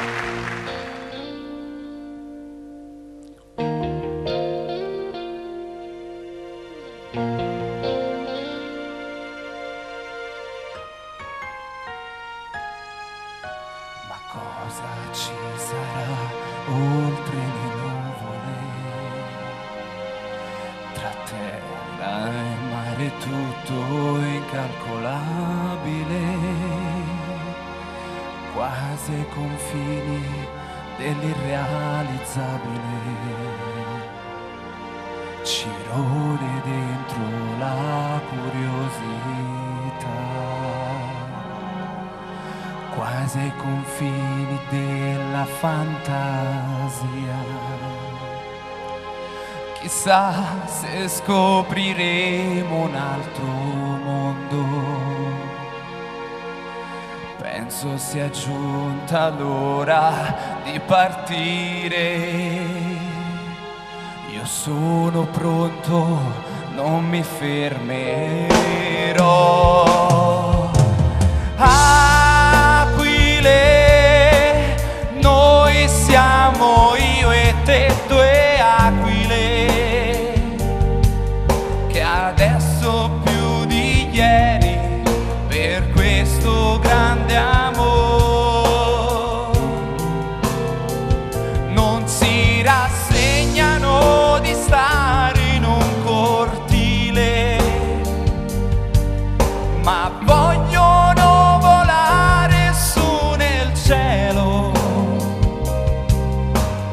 Ma cosa ci sarà oltre le nuvole? Tra terra e mare tutto incalcolabile, quasi ai confini dell'irrealizzabile. Ci rode dentro la curiosità, quasi ai confini della fantasia. Chissà se scopriremo un altro mondo. Penso sia giunta l'ora di partire. Io sono pronto, non mi fermerò. Aquile, noi siamo io e te, due aquile, che adesso più di ieri per questo grande amore non si rassegnano di stare in un cortile, ma vogliono volare su nel cielo,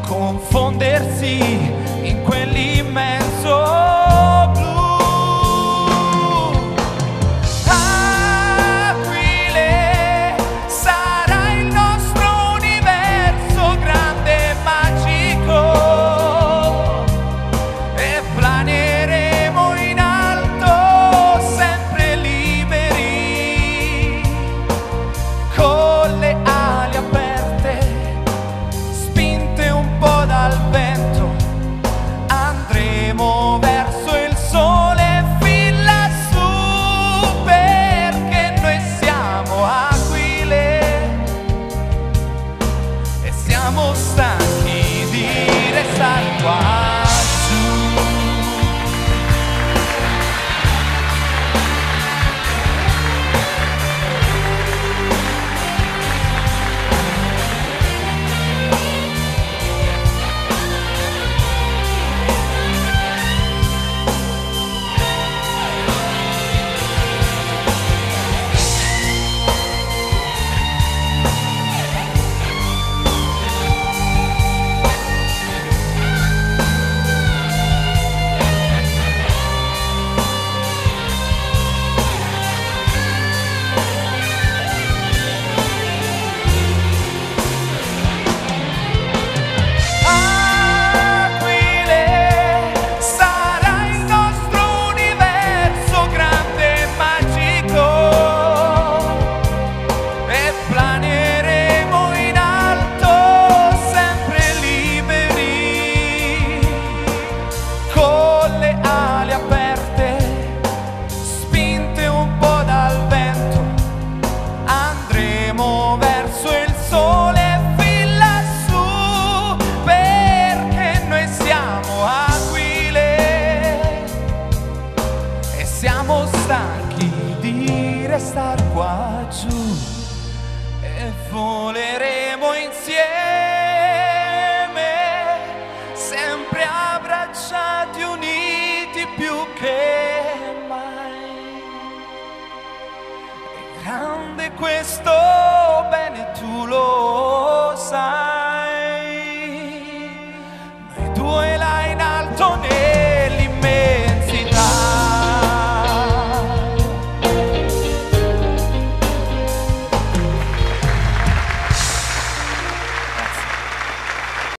confondersi in quell'immenso blu. Aquile, sarà il nostro universo grande e magico, e planeremo in alto sempre liberi, con le ali aperte, spinte un po' dal vento, andremo verso il sole fin lassù, perché noi siamo aquile e siamo stanchi di restare qua giù. Aquile, sarà il nostro universo grande e magico, e planeremo in alto sempre liberi, con le ali aperte, spinte un po' dal vento, andremo verso il sole fin lassù, perché noi siamo aquile e siamo stanchi di restare qua giù, e voleremo insieme, sempre abbracciati, uniti più che mai. È grande questo